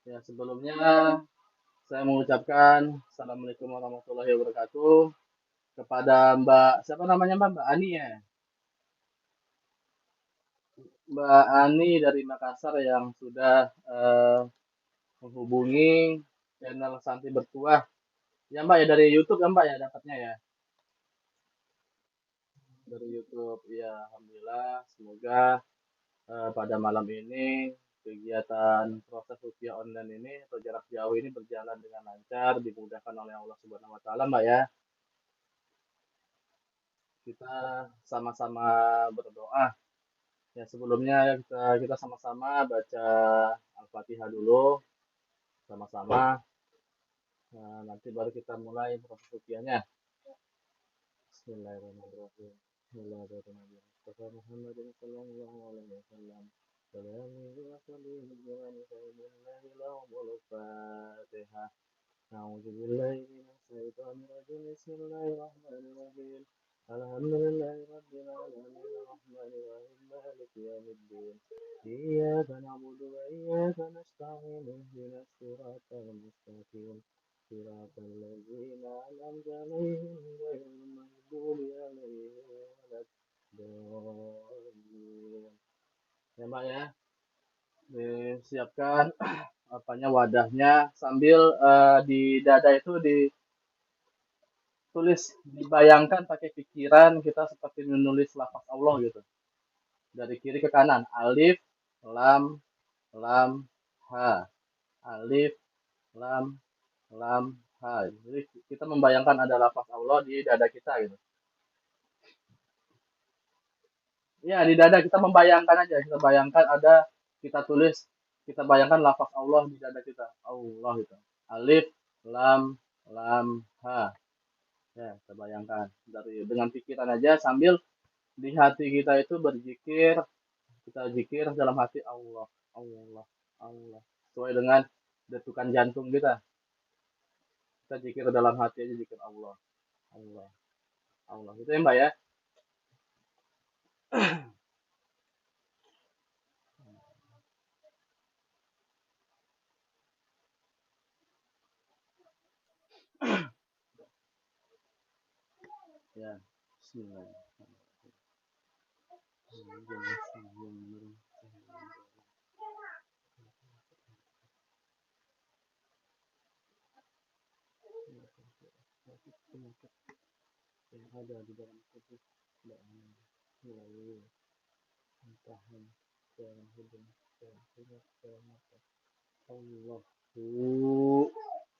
Ya, sebelumnya saya mengucapkan Assalamualaikum warahmatullahi wabarakatuh kepada Mbak, siapa namanya Mbak? Mbak Ani ya? Mbak Ani dari Makassar yang sudah menghubungi channel Santi Bertuah. Ya Mbak ya dari YouTube ya Mbak ya dapatnya ya. Dari YouTube. Ya, Alhamdulillah. Semoga pada malam ini kegiatan proses rupiah online ini atau jarak jauh ini berjalan dengan lancar, dimudahkan oleh Allah Subhanahu wa taala, Mbak ya. Kita sama-sama berdoa. Ya, sebelumnya kita sama-sama baca Al-Fatihah dulu sama-sama. Nah, nanti baru kita mulai proses rupiahnya. Bismillahirrahmanirrahim. Bismillahirrahmanirrahim. Mustafa Muhammadin sallallahu alaihi wasallam. Fatihah. أعوذ بالله من الشيطان الرجيم بسم الله الرحمن الرحيم الحمد لله رب العالمين الرحمن الرحيم مالك يوم الدين إياك نعبد وإياك نستعين اهدنا الصراط المستقيم صراط الذين أنعمت عليهم غير المغضوب عليهم ولا الضالين. Ya Mbak ya, disiapkan apanya wadahnya sambil di dada itu ditulis, dibayangkan pakai pikiran kita seperti menulis lafaz Allah gitu, dari kiri ke kanan, alif lam lam ha, alif lam lam ha. Jadi kita membayangkan ada lafaz Allah di dada kita gitu. Ya, di dada kita membayangkan aja, kita bayangkan ada, kita tulis, kita bayangkan lafaz Allah di dada kita, Allah gitu, alif lam lam ha. Ya, kita bayangkan dari dengan pikiran aja sambil di hati kita itu berzikir, kita zikir dalam hati Allah, Allah, Allah. Sesuai dengan detukan jantung kita. Kita zikir dalam hati aja, zikir Allah, Allah, Allah. Itu ya Mbak ya. Ya, bismillah. Penyakit yang ada di dalam tubuh Mbak Ani melalui muntahan, dalam hidung, dalam hidung, dalam mata. Allahu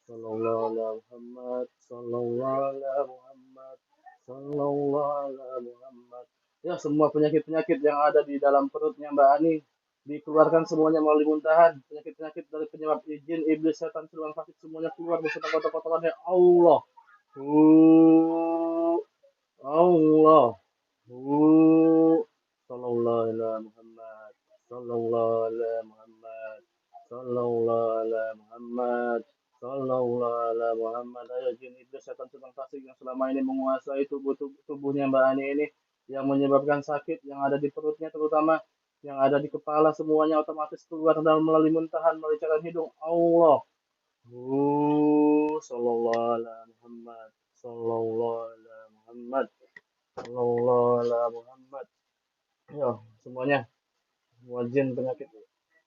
sallallahu ala Muhammad, sallallahu ala Muhammad, sallallahu ala Muhammad. Ya, semua penyakit-penyakit yang ada di dalam perutnya Mbak Ani dikeluarkan semuanya melalui muntahan. Penyakit-penyakit dari penyebab jin, iblis, setan, siluman fasik semuanya keluar beserta kotor-kotorannya. Allah. Allah. Sallallahu ala Muhammad, sallallahu ala Muhammad, sallallahu ala Muhammad, sallallahu ala Muhammad. Ayo jin iblis setan sedang fasik yang selama ini menguasai tubuhnya Mbak Ani ini, yang menyebabkan sakit yang ada di perutnya, terutama yang ada di kepala, semuanya otomatis keluar dalam melalui muntahan, melalui cairan hidung. Allah. Sallallahu ala Muhammad, sallallahu ala Muhammad, sallallahu ala Muhammad. Ya, semuanya, semua jin penyakit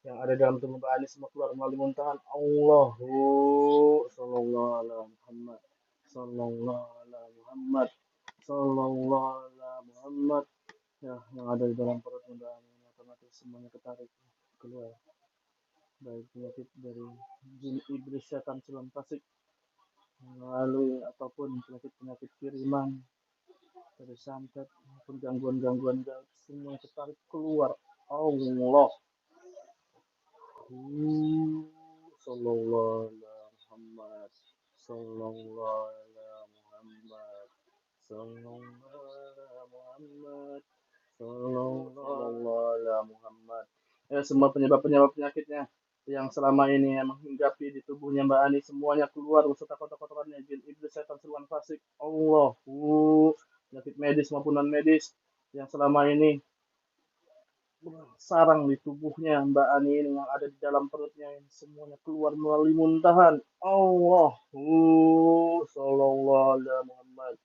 yang ada dalam tubuh Mbak Ani semua keluar melalui muntahan. Allahu sallallahu ala Muhammad, sallallahu ala Muhammad, sallallahu ala Muhammad. Ya, yang ada di dalam perut Mbak Ani otomatis semuanya ketarik keluar, baik penyakit dari jin iblis setan silam fasik melalui ataupun penyakit-penyakit kiriman dari santet maupun gangguan-gangguan gaib, semua ketarik keluar. Allah. Sallallahu ala Muhammad, sallallahu ala Muhammad, sallallahu ala Muhammad, sallallahu ala Muhammad. Ya, semua penyebab-penyebab penyakitnya yang selama ini yang menghinggapi di tubuhnya Mbak Ani semuanya keluar beserta kotor-kotorannya, jin iblis setan siluman fasik. Allahu. Penyakit medis maupun non medis yang selama ini sarang di tubuhnya Mbak Ani ini yang ada di dalam perutnya ini semuanya keluar melalui muntahan. Allah. Sallallahu alaihi Muhammad.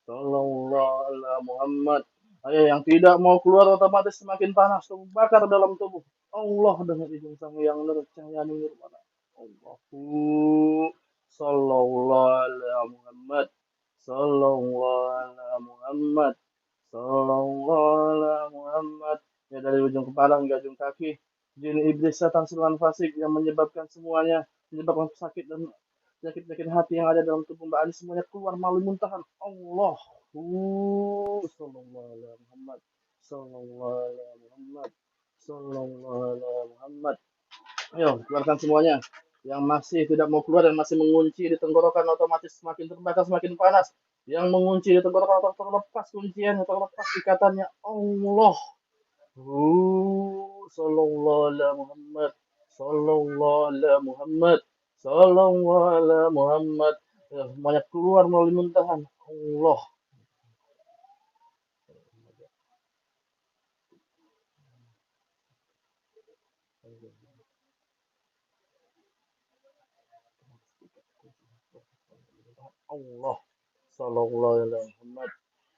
Sallallahu alaihi Muhammad. Ayo yang tidak mau keluar otomatis semakin panas, terbakar dalam tubuh. Allah dengan izin sang yang nurcaya nirwana. Allahu sallallahu alaihi Muhammad. Sallallahu alaihi Muhammad. Sallallahu alaihi Muhammad. Ya dari ujung kepala hingga ujung kaki. Jin iblis setan siluman fasik yang menyebabkan semuanya, menyebabkan sakit dan penyakit-penyakit hati yang ada dalam tubuh Mbak Ani semuanya keluar melalui muntahan. Allah. Sallallahu alaihi Muhammad. Sallallahu alaihi Muhammad. Sallallahu alaihi Muhammad. Ayo, keluarkan semuanya. Yang masih tidak mau keluar dan masih mengunci di tenggorokan otomatis semakin terbakar, semakin panas. Yang mengunci di tenggorokan otomatis terlepas kunciannya, terlepas ikatannya. Allah. Sallallahu alaihi Muhammad. Sallallahu alaihi Muhammad. Sallallahu alaihi Muhammad. Ya, semuanya keluar melalui muntahan. Allah. Allah. Sallallahu alaihi Muhammad.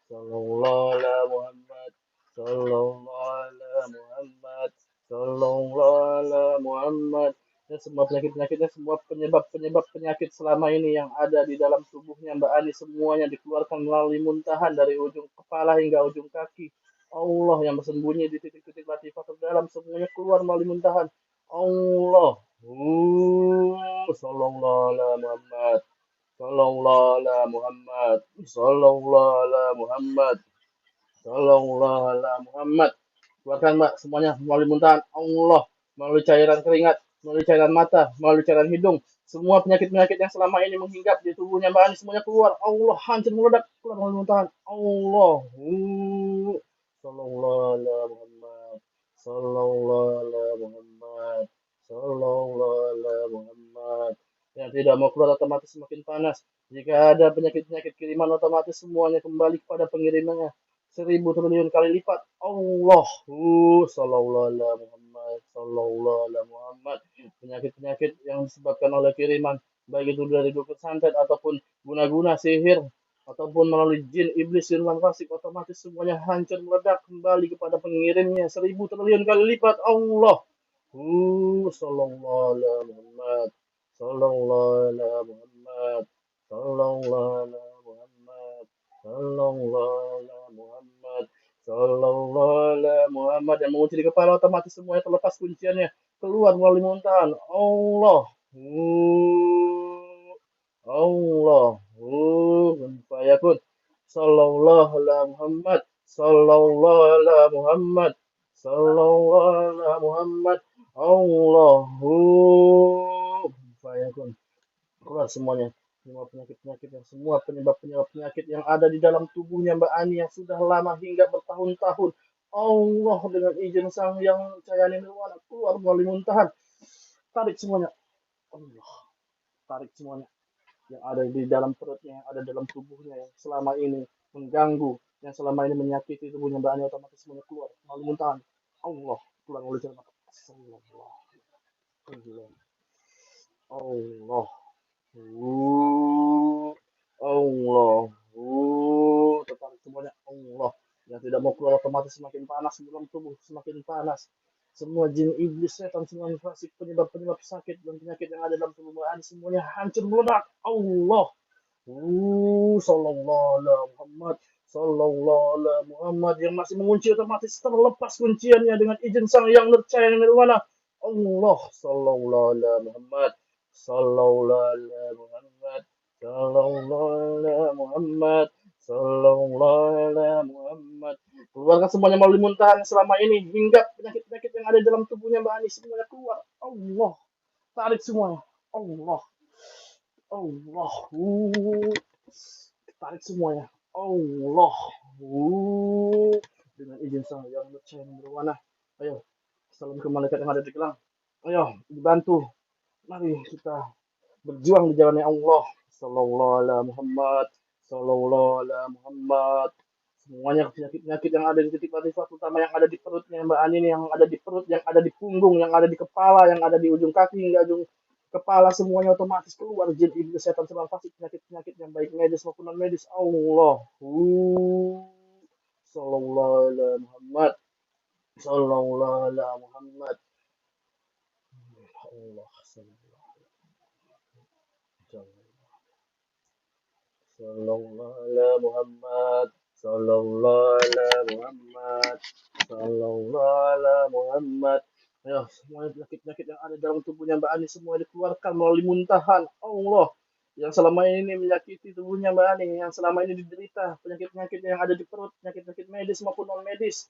Sallallahu alaihi Muhammad. Sallallahu alaihi Muhammad. Sallallahu alaihi Muhammad. Ya, semua penyakit-penyakitnya, semua penyebab-penyebab penyakit selama ini yang ada di dalam tubuhnya Mbak Ani semuanya dikeluarkan melalui muntahan dari ujung kepala hingga ujung kaki. Allah yang bersembunyi di titik-titik latifah terdalam semuanya keluar melalui muntahan. Allah. Sallallahu alaihi Muhammad. Sallallahu alaihi Muhammad. Sallallahu alaihi Muhammad. Sallallahu alaihi Muhammad. Keluarkan Mbak semuanya melalui muntahan Allah, melalui cairan keringat, melalui cairan mata, melalui cairan hidung. Semua penyakit-penyakit yang selama ini menghinggap di tubuhnya Mbak Ani semuanya keluar. Allah hancur meledak keluar melalui muntahan Allah. Sallallahu alaihi Muhammad. Sallallahu alaihi Muhammad. Sallallahu alaihi Muhammad. Yang tidak mau keluar otomatis semakin panas. Jika ada penyakit-penyakit kiriman otomatis semuanya kembali kepada pengirimannya 1000 triliun kali lipat. Allah. Sallallahu alaihi Muhammad. Sallallahu alaihi Muhammad. Penyakit-penyakit yang disebabkan oleh kiriman, baik itu dari dukun santet ataupun guna-guna sihir ataupun melalui jin iblis siluman fasik otomatis semuanya hancur meledak kembali kepada pengirimnya 1000 triliun kali lipat. Allah. Sallallahu alaihi Muhammad. Sallallahu alaihi Muhammad. Sallallahu alaihi Muhammad. Sallallahu alaihi Muhammad. Sallallahu alaihi Muhammad yang mengunci di kepala otomatis semuanya terlepas kunciannya keluar melalui muntahan. Allah. Allah. Fayakun. Sallallahu alaihi Muhammad. Sallallahu alaihi Muhammad. Sallallahu alaihi Muhammad. Allahu fayakun. Keluar semuanya. Semua penyakit-penyakit yang semua penyebab-penyebab penyakit yang ada di dalam tubuhnya Mbak Ani yang sudah lama hingga bertahun-tahun. Allah dengan izin sang yang cahaya nirwana keluar melalui muntahan. Tarik semuanya. Allah. Tarik semuanya yang ada di dalam perutnya, yang ada dalam tubuhnya yang selama ini mengganggu, yang selama ini menyakiti tubuhnya Mbak Ani otomatis semuanya keluar melalui muntahan. Allah keluar melalui jalan mata. Allah. Allah. Allah. Tertarik semuanya Allah. Yang tidak mau keluar otomatis semakin panas dalam tubuh, semakin panas. Semua jin iblis setan semua fasik penyebab-penyebab sakit dan penyakit yang ada dalam tubuh Mbak semuanya hancur meledak. Allah. Sallallahu alaihi Muhammad. Sallallahu alaihi Muhammad yang masih mengunci otomatis terlepas kunciannya dengan izin sang yang nircaya nirwana. Allah. Sallallahu alaihi Muhammad. Sallallahu alaihi Muhammad. Sallallahu alaihi Muhammad. Sallallahu alaihi Muhammad. Keluarkan semuanya melalui muntahan selama ini hingga penyakit-penyakit yang ada dalam tubuhnya Mbak Ani semuanya keluar. Allah. Tarik semuanya. Allah. Allah. Tarik semuanya. Allah. Dengan izin sang yang berwarna. Ayo. Salam ke malaikat yang ada di gelang. Ayo. Dibantu. Mari kita berjuang di jalannya Allah. Sallallahu alaihi Muhammad. Sallallahu alaihi Muhammad. Semuanya penyakit-penyakit yang ada di titik latifah, terutama yang ada di perutnya Mbak Ani ini, yang ada di perut, yang ada di punggung, yang ada di kepala, yang ada di ujung kaki hingga ujung kepala, semuanya otomatis keluar jin iblis setan selang fasik, penyakit-penyakit yang baik medis maupun non medis. Allah. Sallallahu alaihi Muhammad. Sallallahu alaihi Muhammad. Allah. Sallallahu alaihi Muhammad. Sallallahu alaihi Muhammad. Sallallahu alaihi Muhammad. Ya, semua penyakit-penyakit yang ada dalam tubuhnya Mbak Ani semua dikeluarkan melalui muntahan Allah yang selama ini menyakiti tubuhnya Mbak Ani, yang selama ini diderita penyakit-penyakit yang ada di perut, penyakit-penyakit medis maupun non medis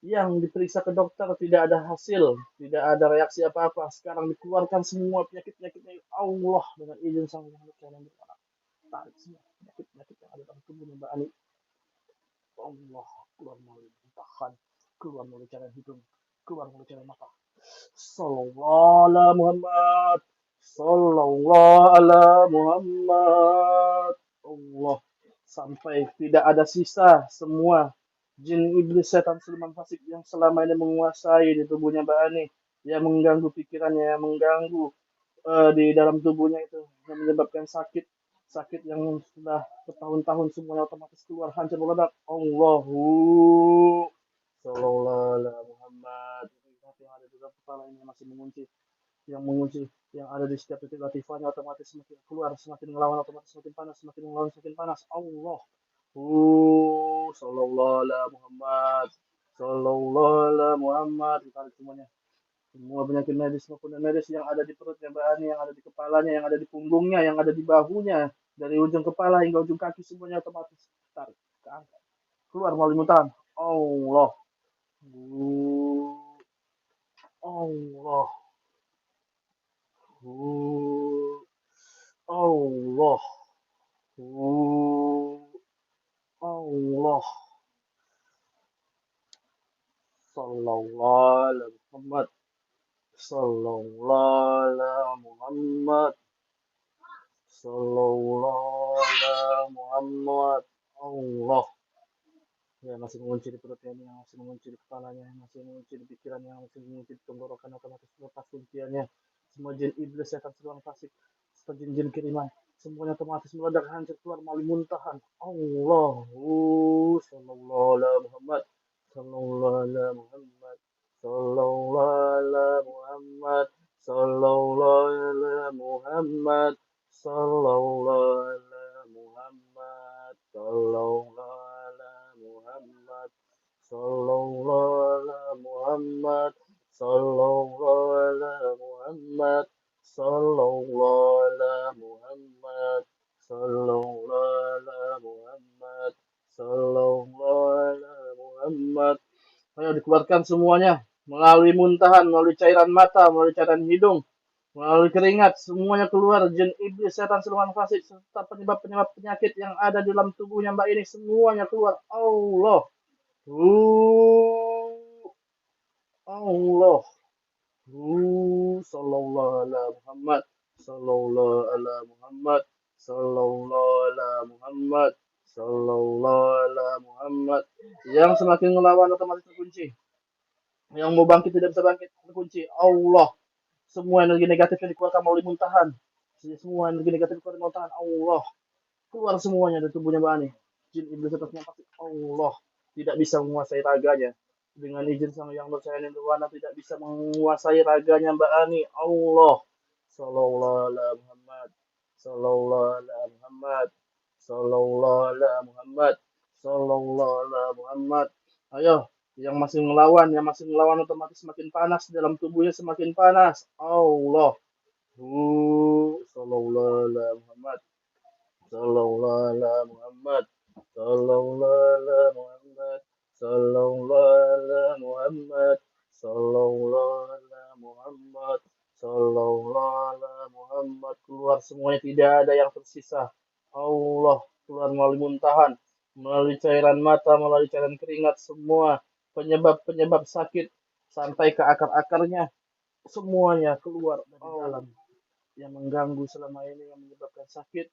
yang diperiksa ke dokter tidak ada hasil, tidak ada reaksi apa-apa. Sekarang dikeluarkan semua penyakit-penyakitnya Allah dengan izin Sang Yang Maha Kuasa. Tarik semua penyakit-penyakit yang ada dalam tubuhnya Mbak Ani. Allah keluar melalui muntahan, keluar melalui jalan hidung, keluar melalui jalan mata. Sallallahu alaihi Muhammad. Sallallahu alaihi Muhammad. Allah. Sampai tidak ada sisa semua jin iblis setan siluman fasik yang selama ini menguasai di tubuhnya Mbak Ani, yang mengganggu pikirannya, yang mengganggu di dalam tubuhnya itu, yang menyebabkan sakit sakit yang sudah bertahun-tahun semuanya otomatis keluar hancur meledak. Allahu Sallallahu alaihi Muhammad. Yang ada di dalam kepala ini masih mengunci, yang ada di setiap titik latifahnya otomatis semakin keluar, semakin melawan, otomatis semakin panas, semakin melawan, semakin panas. Allah. Sallallahu alaihi Muhammad. Sallallahu alaihi Muhammad. Ditarik semuanya. Semua penyakit medis maupun non medis yang ada di perutnya Mbak Ani, yang ada di kepalanya, yang ada di punggungnya, yang ada di bahunya, dari ujung kepala hingga ujung kaki semuanya otomatis tarik ke angkat. Keluar melalui mutan. Allah. Allah. Allah. Allah. Sallallahu alaihi Muhammad. Sallallahu alaihi Muhammad. Sallallahu alaihi Muhammad. Allah. Ya, masih mengunci di perutnya ini, yang masih mengunci di kepalanya, yang masih mengunci di pikirannya, yang masih mengunci di tenggorokan, otomatis lepas kunciannya. Semua jin iblis setan seruan fasik, serta jin-jin kiriman, semuanya otomatis meledak hancur keluar melalui muntahan. Allahu sallallahu alaihi Muhammad. Sallallahu alaihi Muhammad. Sallallahu alaihi Muhammad. Sallallahu alaihi Muhammad. Sallallahu alaihi Muhammad. Sallallahu alaihi Muhammad. Sallallahu alaihi Muhammad. Sallallahu alaihi Muhammad. Sallallahu alaihi Muhammad. Sallallahu alaihi Muhammad. Sallallahu alaihi Muhammad. Ayo dikeluarkan semuanya melalui muntahan, melalui cairan mata, melalui cairan hidung, melalui keringat, semuanya keluar jin iblis setan siluman fasik serta penyebab-penyebab penyakit yang ada di dalam tubuhnya Mbak ini semuanya keluar. Allah. Allah. Sallallahu alaihi Muhammad. Sallallahu alaihi Muhammad. Sallallahu alaihi Muhammad. Sallallahu alaihi Muhammad. Yang semakin melawan otomatis terkunci. Yang mau bangkit tidak bisa bangkit, terkunci. Allah. Semua energi negatif yang dikeluarkan melalui muntahan. Semua energi negatif dikeluarkan melalui muntahan. Allah. Keluar semuanya dari tubuhnya Mbak Ani. Jin iblis atasnya pasti Allah tidak bisa menguasai raganya. Dengan izin Sang Yang Bercahaya Nirwana tidak bisa menguasai raganya Mbak Ani. Allah. Sallallahu alaihi Muhammad. Sallallahu alaihi Muhammad. Sallallahu alaihi Muhammad. Sallallahu alaihi Muhammad. Ayo, yang masih melawan otomatis semakin panas dalam tubuhnya semakin panas. Allah. Sallallahu alaihi Muhammad. Sallallahu alaihi Muhammad. Sallallahu alaihi Muhammad. Sallallahu alaihi Muhammad. Sallallahu alaihi Muhammad. Sallallahu alaihi Muhammad. Keluar semuanya, tidak ada yang tersisa. Allah keluar melalui muntahan, melalui cairan mata, melalui cairan keringat, semua penyebab-penyebab sakit sampai ke akar-akarnya semuanya keluar dari dalam yang mengganggu selama ini, yang menyebabkan sakit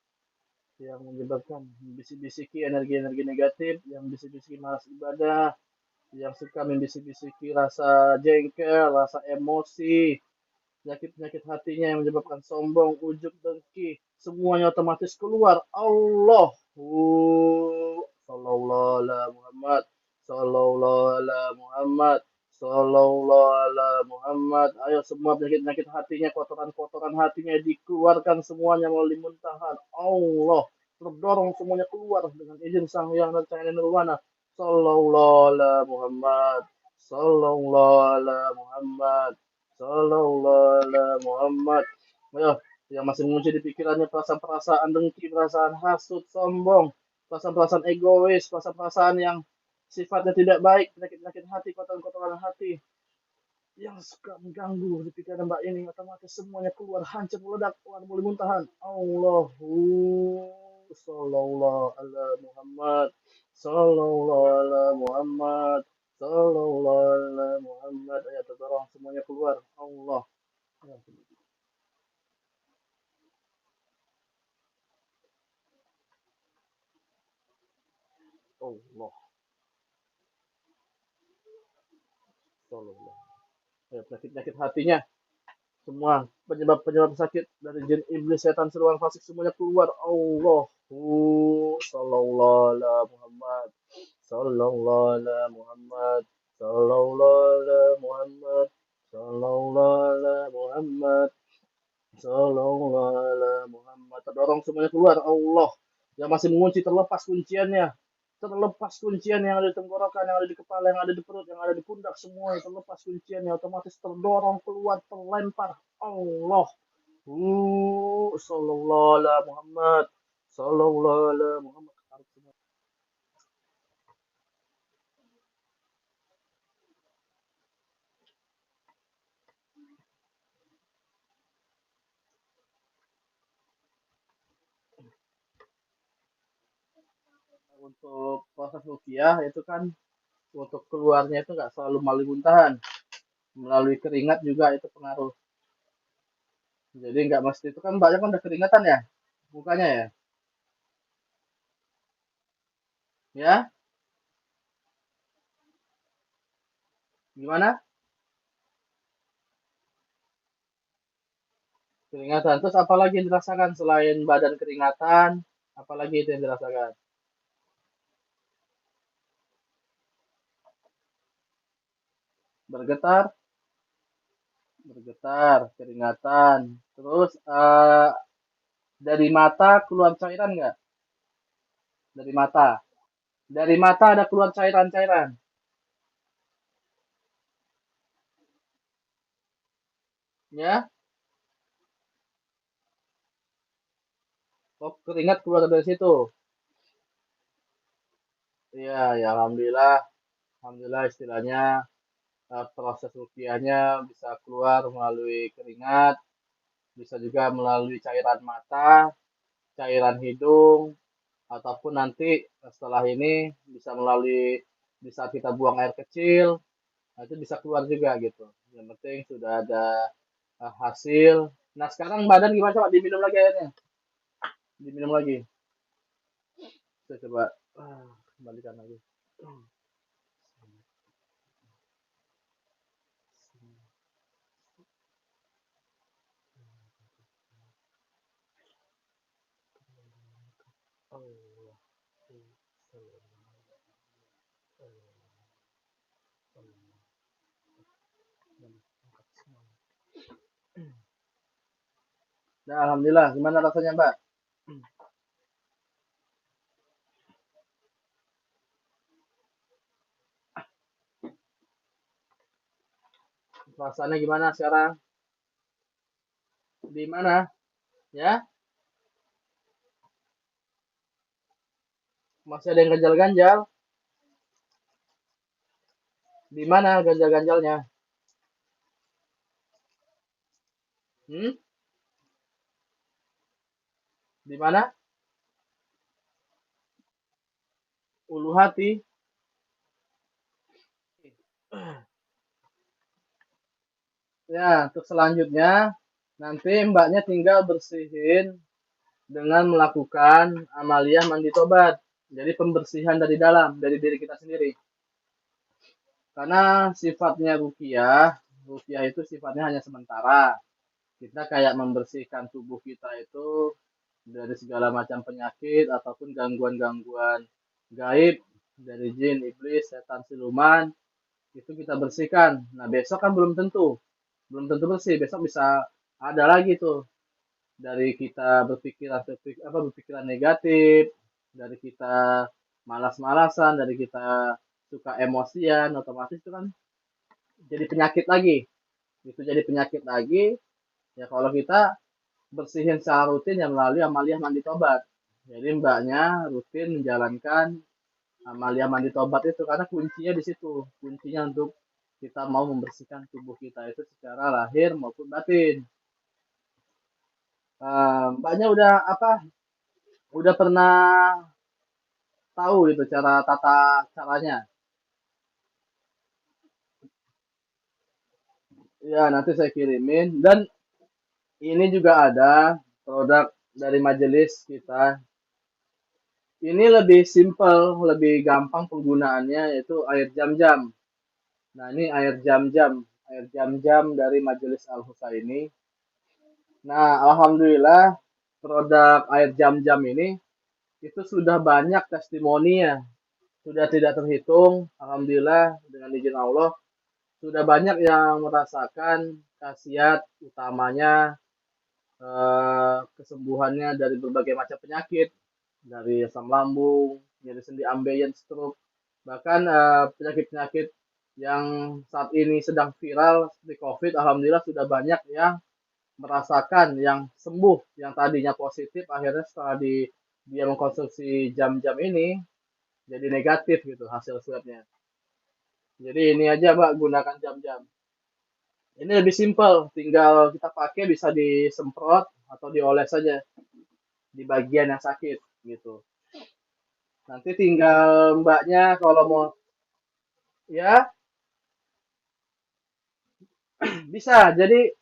yang menyebabkan bisik-bisiki energi-energi negatif, yang bisik-bisiki malas ibadah, yang suka membisik-bisiki rasa jengkel, rasa emosi, penyakit-penyakit hatinya yang menyebabkan sombong, ujub, dengki, semuanya otomatis keluar. Allah. Sallallahu ala Muhammad. Sallallahu ala Muhammad. Sallallahu ala Muhammad. Ayo semua penyakit-penyakit hatinya, kotoran-kotoran hatinya dikeluarkan semuanya melalui muntahan. Allah. Terdorong semuanya keluar dengan izin Sang Hyang dan Cahaya Nirwana. Sallallahu ala Muhammad. Sallallahu ala Muhammad. Sallallahu ala Muhammad. Ayo, yang masih mengunci di pikirannya perasaan-perasaan dengki, perasaan hasut, sombong, perasaan-perasaan egois, perasaan-perasaan yang sifatnya tidak baik, penyakit-penyakit hati, kotoran-kotoran hati yang suka mengganggu di pikiran Mbak ini, otomatis semuanya keluar, hancur, meledak, keluar mulai muntahan. Allahu sallallahu ala Muhammad. Sallallahu ala Muhammad. Sallallahu ala Muhammad. Ayo terdorong semuanya keluar. Allah. Allah. Sallallahu. Ayo penyakit-penyakit hatinya semua penyebab-penyebab sakit dari jin iblis setan seruan fasik semuanya keluar. Allah. Sallallahu ala Muhammad. Sallallahu ala Muhammad. Sallallahu ala Muhammad. Sallallahu ala Muhammad. Sallallahu ala Muhammad. Terdorong semuanya keluar. Allah. Yang masih mengunci terlepas kunciannya. Terlepas kuncian yang ada di tenggorokan, yang ada di kepala, yang ada di perut, yang ada di pundak, semua terlepas kunciannya otomatis terdorong keluar, terlempar. Allah. Sallallahu ala Muhammad. Sallallahu ala Muhammad. Untuk proses rukiah itu kan untuk keluarnya itu nggak selalu melalui muntahan, melalui keringat juga itu pengaruh. Jadi nggak mesti itu kan banyak kan udah keringatan ya mukanya ya, ya gimana? Keringatan. Terus apalagi yang dirasakan selain badan keringatan? Apalagi itu yang dirasakan? Bergetar, bergetar, keringatan. Terus dari mata keluar cairan nggak? Dari mata. Dari mata ada keluar cairan-cairan. Ya, oh, keringat keluar dari situ. Iya, ya alhamdulillah. Alhamdulillah istilahnya proses rukiahnya bisa keluar melalui keringat, bisa juga melalui cairan mata, cairan hidung, ataupun nanti setelah ini bisa melalui di saat kita buang air kecil, nah itu bisa keluar juga gitu. Yang penting sudah ada hasil. Nah sekarang badan gimana, coba diminum lagi airnya, diminum lagi. Saya coba kembalikan lagi. Nah, alhamdulillah. Gimana rasanya, Mbak? Rasanya gimana sekarang? Di mana? Ya, masih ada yang ganjal-ganjal. Di mana ganjal-ganjalnya? Hmm? Di mana? Ulu hati. Ya, untuk selanjutnya nanti mbaknya tinggal bersihin dengan melakukan amaliyah mandi tobat. Jadi pembersihan dari dalam, dari diri kita sendiri. Karena sifatnya ruqyah itu sifatnya hanya sementara. Kita kayak membersihkan tubuh kita itu dari segala macam penyakit ataupun gangguan-gangguan gaib dari jin, iblis, setan, siluman, itu kita bersihkan. Nah, besok kan belum tentu bersih. Besok bisa ada lagi tuh dari kita berpikiran negatif, dari kita malas-malasan, dari kita suka emosian, otomatis itu kan jadi penyakit lagi. Itu jadi penyakit lagi. Ya kalau kita bersihin secara rutin ya melalui amaliyah mandi tobat. Jadi mbaknya rutin menjalankan amaliyah mandi tobat itu karena kuncinya di situ. Kuncinya untuk kita mau membersihkan tubuh kita itu secara lahir maupun batin. Mbaknya udah pernah tahu gitu caranya. Ya nanti saya kirimin dan ini juga ada produk dari majelis kita. Ini lebih simple, lebih gampang penggunaannya yaitu air jam-jam. Nah, ini air jam-jam dari Majelis Al-Husaini. Nah, alhamdulillah produk air jam-jam ini itu sudah banyak testimoninya. Sudah tidak terhitung, alhamdulillah dengan izin Allah sudah banyak yang merasakan khasiat utamanya kesembuhannya dari berbagai macam penyakit, dari asam lambung, nyeri sendi ambeien, stroke, bahkan penyakit-penyakit yang saat ini sedang viral seperti COVID, alhamdulillah sudah banyak yang merasakan, yang sembuh, yang tadinya positif, akhirnya setelah dia mengkonsumsi jam-jam ini jadi negatif gitu hasil swabnya. Jadi ini aja Mbak gunakan jam-jam. Ini lebih simpel, tinggal kita pakai bisa disemprot atau dioles saja di bagian yang sakit gitu. Nanti tinggal mbaknya kalau mau ya bisa. Jadi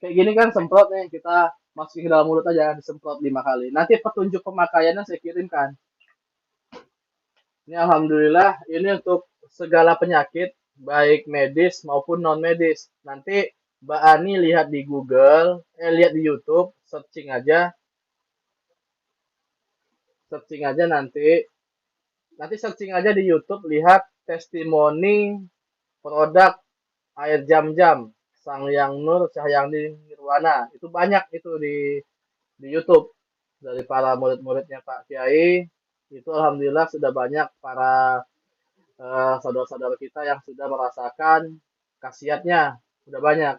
kayak gini kan semprot nih kita masukin ke dalam mulut aja disemprot 5 kali. Nanti petunjuk pemakaiannya saya kirimkan. Ini alhamdulillah ini untuk segala penyakit baik medis maupun non medis. Nanti Mbak Ani lihat di Google, lihat di YouTube, searching aja nanti searching aja di YouTube lihat testimoni produk air jam-jam Sang Yang Nur Cahyani Nirwana. Itu banyak itu di YouTube dari para murid-muridnya Pak Kiai. Itu alhamdulillah sudah banyak para saudara-saudara kita yang sudah merasakan khasiatnya. Sudah banyak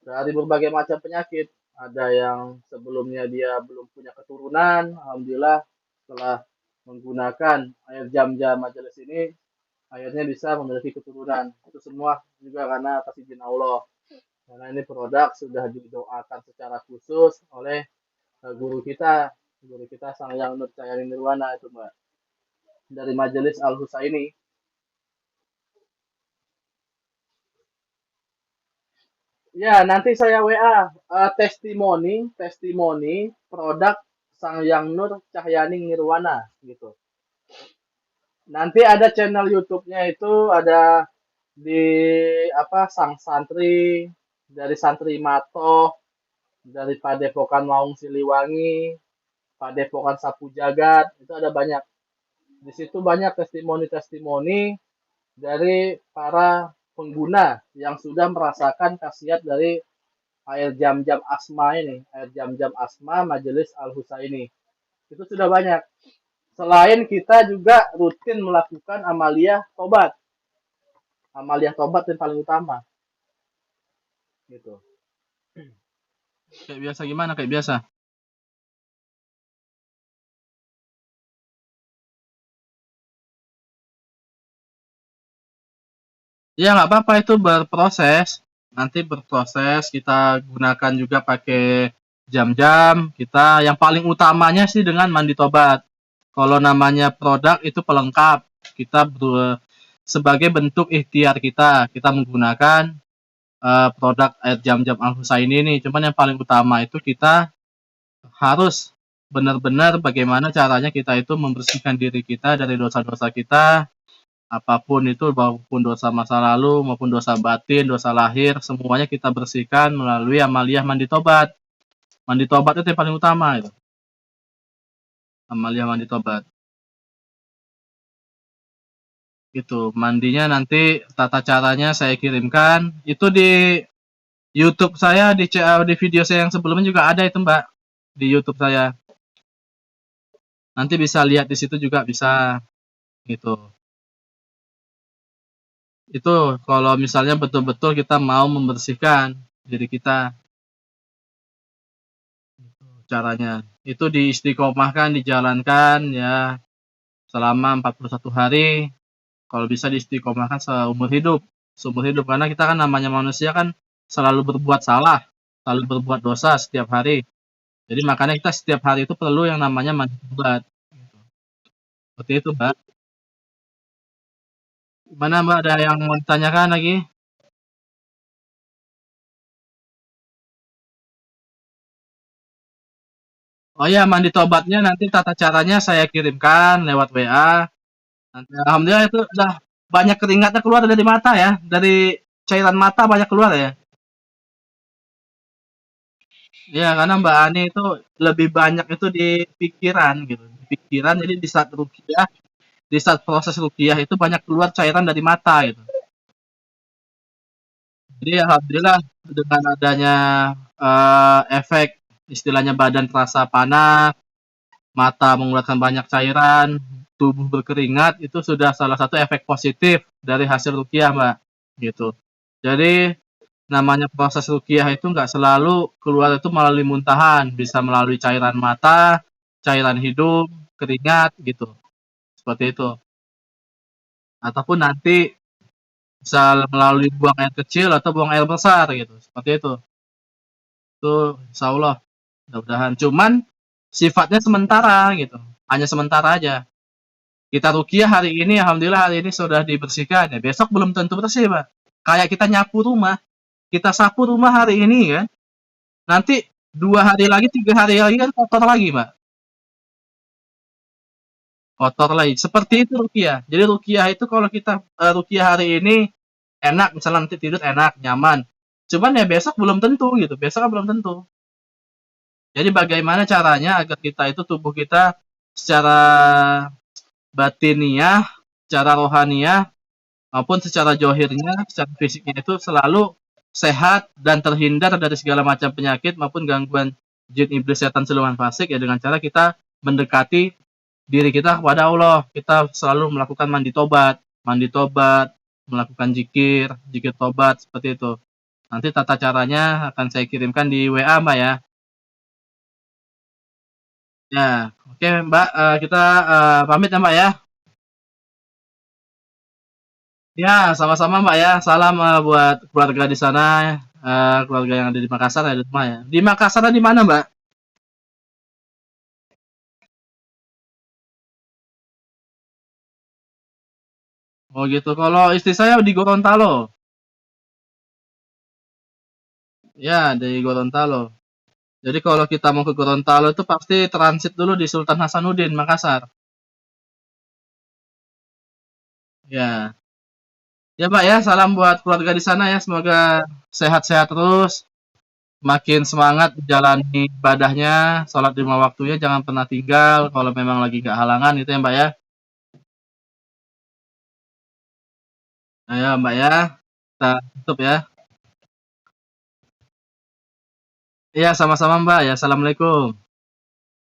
dari berbagai macam penyakit. Ada yang sebelumnya dia belum punya keturunan, alhamdulillah setelah menggunakan air jam-jam majelis ini akhirnya bisa memiliki keturunan. Itu semua juga karena atas izin Allah. Karena ini produk sudah didoakan secara khusus oleh guru kita Sang Yang Nur Cahyani Nirwana itu Mbak. Dari Majelis Al-Husaini. Ya, nanti saya WA testimoni produk Sang Yang Nur Cahyani Nirwana gitu. Nanti ada channel YouTube-nya itu ada di Sang Santri dari Santri Mato dari Padepokan Maung Siliwangi, Padepokan Sapu Jagat, itu ada banyak. Di situ banyak testimoni-testimoni dari para pengguna yang sudah merasakan khasiat dari air jam-jam asma ini, air jam-jam asma Majelis Al-Husaini. Itu sudah banyak. Selain kita juga rutin melakukan amaliyah tobat. Amaliyah tobat yang paling utama. Gitu. Kayak biasa gimana? Kayak biasa. Ya nggak apa-apa itu berproses. Nanti berproses kita gunakan juga pakai jam-jam. Kita yang paling utamanya sih dengan mandi tobat. Kalau namanya produk itu pelengkap. Kita sebagai bentuk ikhtiar kita menggunakan produk air jam-jam Al-Husaini ini. Cuman yang paling utama itu kita harus benar-benar bagaimana caranya kita itu membersihkan diri kita dari dosa-dosa kita, apapun itu, maupun dosa masa lalu, maupun dosa batin, dosa lahir, semuanya kita bersihkan melalui amaliyah mandi tobat. Mandi tobat itu yang paling utama itu. Amaliyah mandi tobat. Gitu. Mandinya nanti tata caranya saya kirimkan. Itu di YouTube saya, di video saya yang sebelumnya juga ada itu, Mbak. Di YouTube saya. Nanti bisa lihat di situ juga bisa gitu. Itu kalau misalnya betul-betul kita mau membersihkan diri kita. Caranya. Itu diistiqomahkan, dijalankan ya selama 41 hari. Kalau bisa diistiqomahkan seumur hidup. Seumur hidup karena kita kan namanya manusia kan selalu berbuat salah, selalu berbuat dosa setiap hari. Jadi makanya kita setiap hari itu perlu yang namanya mandi tobat. Seperti itu, Mbak. Gimana, Mbak? Ada yang mau ditanyakan lagi? Oh ya, mandi tobatnya nanti tata caranya saya kirimkan lewat WA. Nanti, alhamdulillah itu udah banyak keringatnya keluar dari mata ya, dari cairan mata banyak keluar ya. Ya, karena Mbak Ani itu lebih banyak itu di pikiran gitu. Di pikiran jadi di saat ruqyah, di saat proses ruqyah itu banyak keluar cairan dari mata gitu. Jadi alhamdulillah dengan adanya efek istilahnya badan terasa panas, mata mengeluarkan banyak cairan, tubuh berkeringat itu sudah salah satu efek positif dari hasil ruqyah, Mbak. Gitu. Jadi namanya proses ruqyah itu nggak selalu keluar itu melalui muntahan, bisa melalui cairan mata, cairan hidung, keringat gitu. Seperti itu. Ataupun nanti bisa melalui buang air kecil atau buang air besar gitu. Seperti itu. Itu insyaallah mudah-mudahan. Cuman sifatnya sementara gitu. Hanya sementara aja. Kita ruqyah hari ini, alhamdulillah hari ini sudah dibersihkan ya. Besok belum tentu bersih, Pak. Kayak kita nyapu rumah, kita sapu rumah hari ini kan, nanti 2 hari lagi, 3 hari lagi kan kotor lagi, Mbak. Kotor lagi. Seperti itu ruqyah. Jadi ruqyah itu kalau kita ruqyah hari ini enak, misalnya nanti tidur enak, nyaman. Cuman ya besok belum tentu gitu. Besok kan belum tentu. Jadi bagaimana caranya agar kita itu tubuh kita secara batiniah, secara rohaniah maupun secara johirnya, secara fisiknya itu selalu sehat dan terhindar dari segala macam penyakit maupun gangguan jin, iblis, setan, siluman, fasik ya dengan cara kita mendekati diri kita kepada Allah. Kita selalu melakukan mandi tobat, melakukan zikir, zikir tobat seperti itu. Nanti tata caranya akan saya kirimkan di WA, Mbak ya. Ya, oke Mbak, kita pamit ya Mbak ya. Ya, sama-sama Mbak ya. Salam buat keluarga di sana, keluarga yang ada di Makassar ya di rumah ya. Di Makassar di mana Mbak? Oh gitu. Kalau istri saya di Gorontalo. Ya, di Gorontalo. Jadi kalau kita mau ke Gorontalo itu pasti transit dulu di Sultan Hasanuddin, Makassar. Ya. Ya Mbak ya, salam buat keluarga di sana ya. Semoga sehat-sehat terus. Makin semangat menjalani ibadahnya, sholat 5 waktunya jangan pernah tinggal. Kalau memang lagi gak halangan itu ya Mbak ya. Ayo Mbak ya, kita tutup ya. Iya sama-sama Mbak ya. Assalamualaikum.